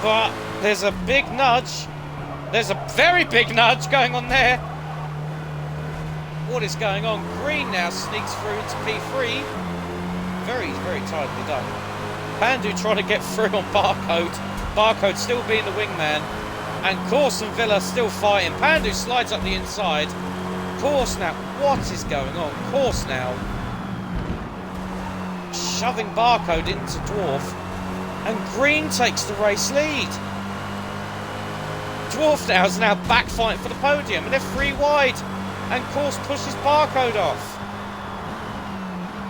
A: but there's a big nudge, there's a very big nudge going on there. What is going on? Green now sneaks through into P3, very, very tightly done. Pandu trying to get through on Barcode, Barcode still being the wingman, and Course and Villa still fighting. Pandu slides up the inside, Course now, what is going on? Course now shoving Barcode into Dwarf, and Green takes the race lead. Dwarf now is back fighting for the podium, and they're 3 wide, and Course pushes Barcode off.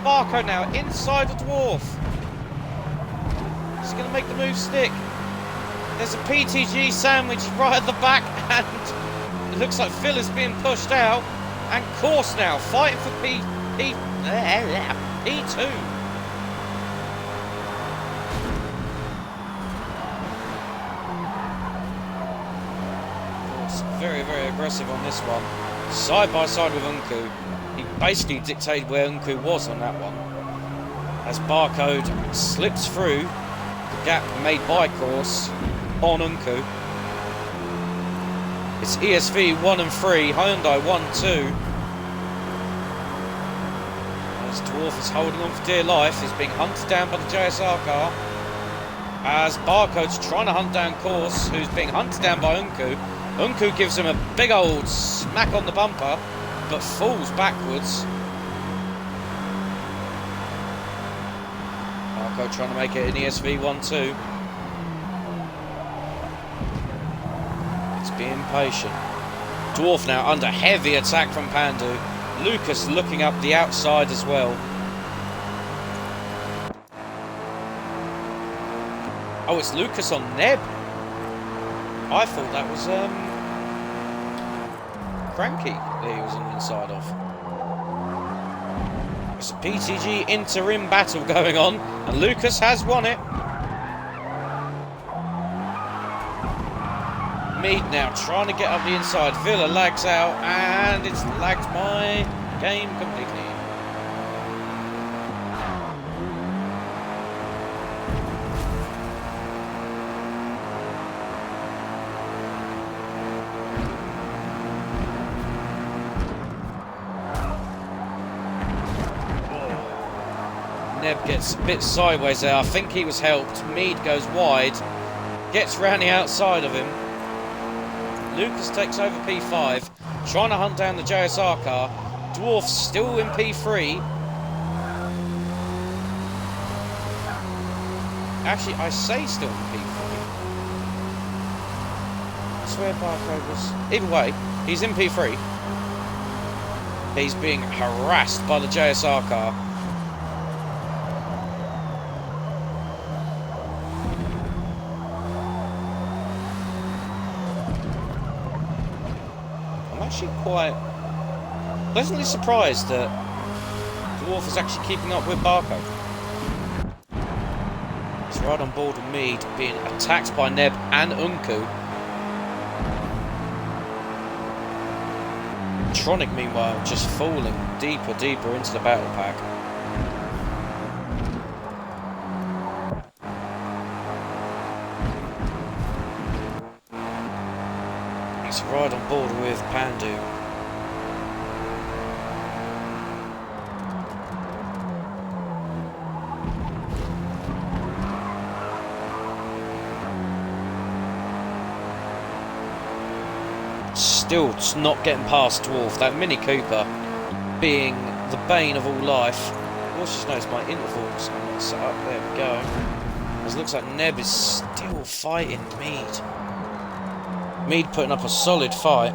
A: Barcode now inside of Dwarf. He's going to make the move stick. There's a PTG sandwich right at the back, and it looks like Phil is being pushed out, and Course now fighting for P2. Very, very aggressive on this one. Side by side with Unku. He basically dictated where Unku was on that one. As Barcode slips through the gap made by Course on Unku. It's It's ESV 1 and 3, Hyundai 1, 2. As Dwarf is holding on for dear life, he's being hunted down by the JSR car. As Barcode's trying to hunt down Course, who's being hunted down by Unku. Unku gives him a big old smack on the bumper, but falls backwards. Barcode trying to make it in ESV 1-2. It's being patient. Dwarf now under heavy attack from Pandu. Lucas looking up the outside as well. Oh, it's Lucas on Neb. I thought that was Cranky that he was on the inside of. It's a PTG interim battle going on, and Lucas has won it. Mead now trying to get up the inside. Villa lags out, and it's lagged my game completely. Neb gets a bit sideways there. I think he was helped. Mead goes wide, gets round the outside of him. Lucas takes over P5, trying to hunt down the JSR car. Dwarf still in P3. Actually, I say still in P3. I swear Barcode was... Either way, he's in P3. He's being harassed by the JSR car. Actually quite pleasantly surprised that Dwarf is actually keeping up with Barcode. He's right on board with Mead, being attacked by Neb and Unku. Tronic, meanwhile, just falling deeper into the battle pack. He's right on board with Pandu. Still just not getting past Dwarf. That Mini Cooper being the bane of all life. I also just noticed my intervals are not set up. There we go. As it looks like Neb is still fighting Mead. Mead putting up a solid fight.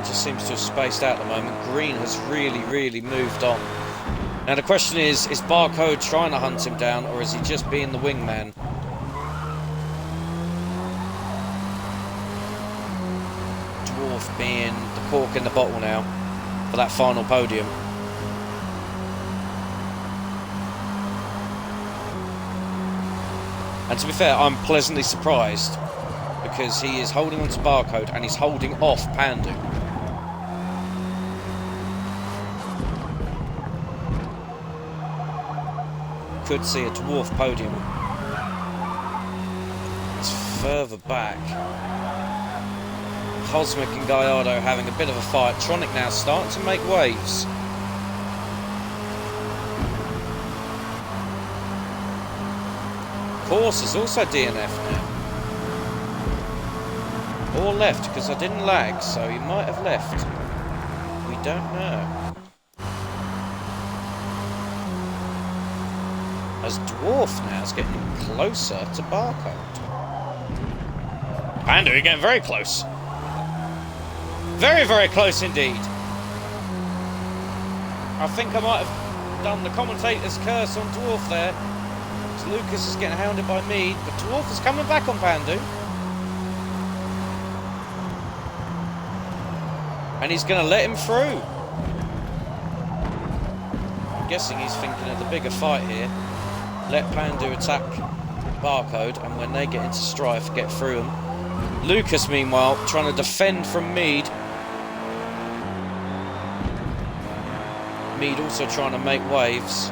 A: Just seems to have spaced out at the moment. Green has really moved on. Now the question is Barcode trying to hunt him down, or is he just being the wingman? Dwarf being the cork in the bottle now for that final podium. And to be fair, I'm pleasantly surprised, because he is holding on to Barcode and he's holding off Pandu. Could see a Dwarf podium. It's further back. Cosmic and Gallardo having a bit of a fight. Tronic now starting to make waves. Course is also DNF now. Or left, because I didn't lag, so he might have left. We don't know. As Dwarf now is getting closer to Barcode. Pandu getting very close. Very close indeed. I think I might have done the commentator's curse on Dwarf there. As Lucas is getting hounded by Mead, but Dwarf is coming back on Pandu. And he's going to let him through. I'm guessing he's thinking of the bigger fight here. Let Pandu attack Barcode, and when they get into strife, get through them. Lucas, meanwhile, trying to defend from Mead. Mead also trying to make waves.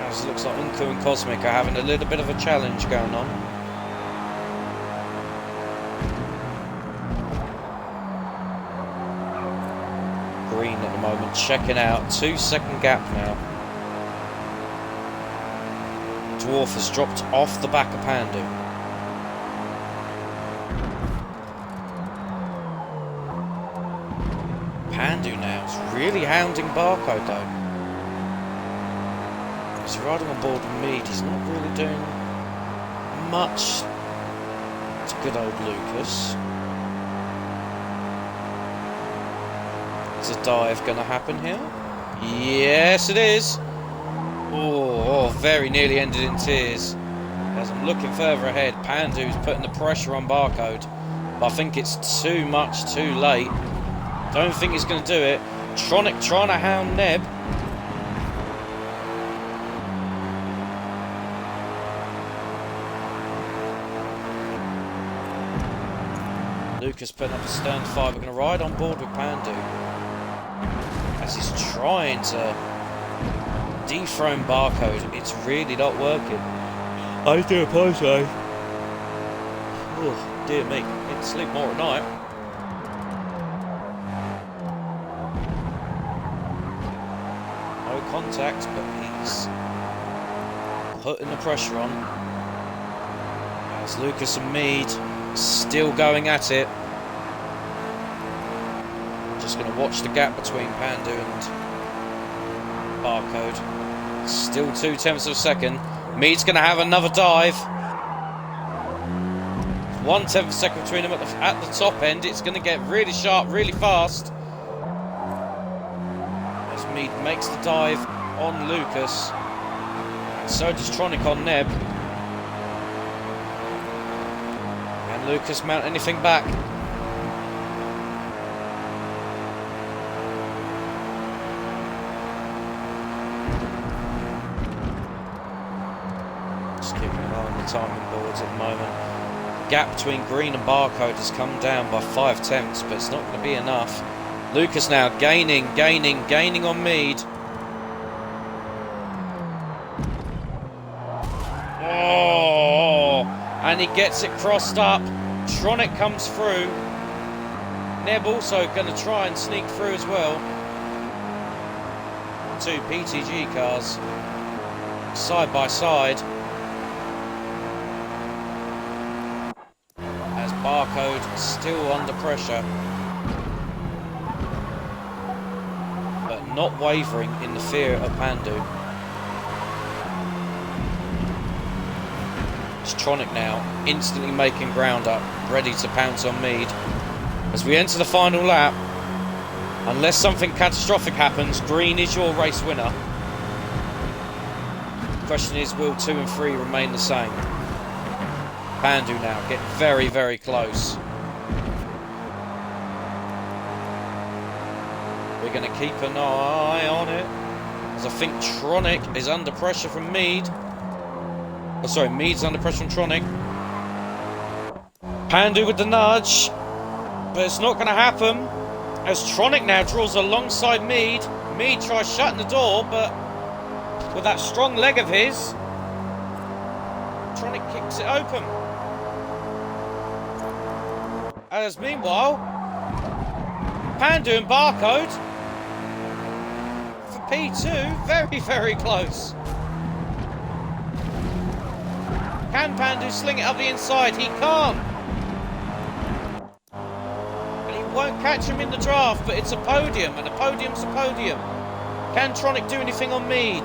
A: As it looks like Unku and Cosmic are having a little bit of a challenge going on. Green at the moment checking out. 2-second gap now. Dwarf has dropped off the back of Pandu. Pandu now is really hounding Barcode though. He's riding on board with Mead. He's not really doing much to good old Lucas. Is a dive going to happen here? Yes, it is. Oh, very nearly ended in tears. As I'm looking further ahead, Pandu's putting the pressure on Barcode. But I think it's too much too late. Don't think he's going to do it. Tronic trying to hound Neb. Lucas putting up a stern fight. We're going to ride on board with Pandu. As he's trying to dethrone Barcode. It's really not working. I do apologise. Oh, dear me. Need to sleep more at night. No contact, but he's putting the pressure on. As Lucas and Mead still going at it. Just going to watch the gap between Pandu and Barcode. Still 0.2 of a second. Mead's going to have another dive. 1/10 of a second between them at the top end. It's going to get really sharp, really fast. As Mead makes the dive on Lucas. And so does Tronic on Neb. Can Lucas mount anything back? Timing boards at the moment. The gap between Green and Barcode has come down by 0.5, but it's not going to be enough. Lucas now gaining on Mead. Oh, and he gets it crossed up. Tronic comes through. Neb also going to try and sneak through as well. 2 PTG cars side by side. Barcode still under pressure, but not wavering in the fear of Pandu. It's Tronic now, instantly making ground up, ready to pounce on Mead. As we enter the final lap, unless something catastrophic happens, Green is your race winner. The question is, will 2 and 3 remain the same? Pandu now get very, very close. We're going to keep an eye on it. As I think Tronic is under pressure from Mead. Oh, sorry, Mead's under pressure from Tronic. Pandu with the nudge. But it's not going to happen. As Tronic now draws alongside Mead. Mead tries shutting the door, but with that strong leg of his, Tronic kicks it open. As meanwhile, Pandu and Barcode for P2, very, very close. Can Pandu sling it up the inside? He can't. And he won't catch him in the draft, but it's a podium, and a podium's a podium. Can Tronic do anything on Mead?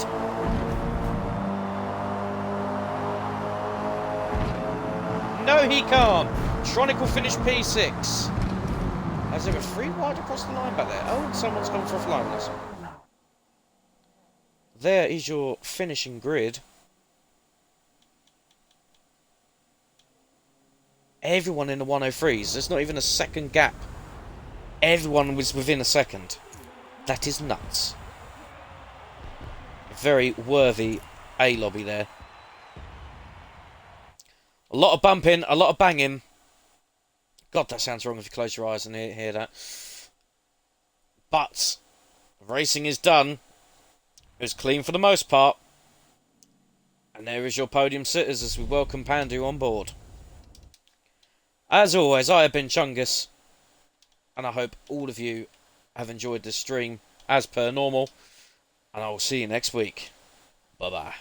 A: No, he can't. Tronic will finish P6. As there were 3 wide across the line back there. Oh, and someone's gone for a flying whistle. There is your finishing grid. Everyone in the 103s. There's not even a second gap. Everyone was within a second. That is nuts. Very worthy A lobby there. A lot of bumping, a lot of banging. God, that sounds wrong if you close your eyes and hear that. But racing is done. It was clean for the most part. And there is your podium sitters as we welcome Pandu on board. As always, I have been Chungus. And I hope all of you have enjoyed this stream as per normal. And I will see you next week. Bye-bye.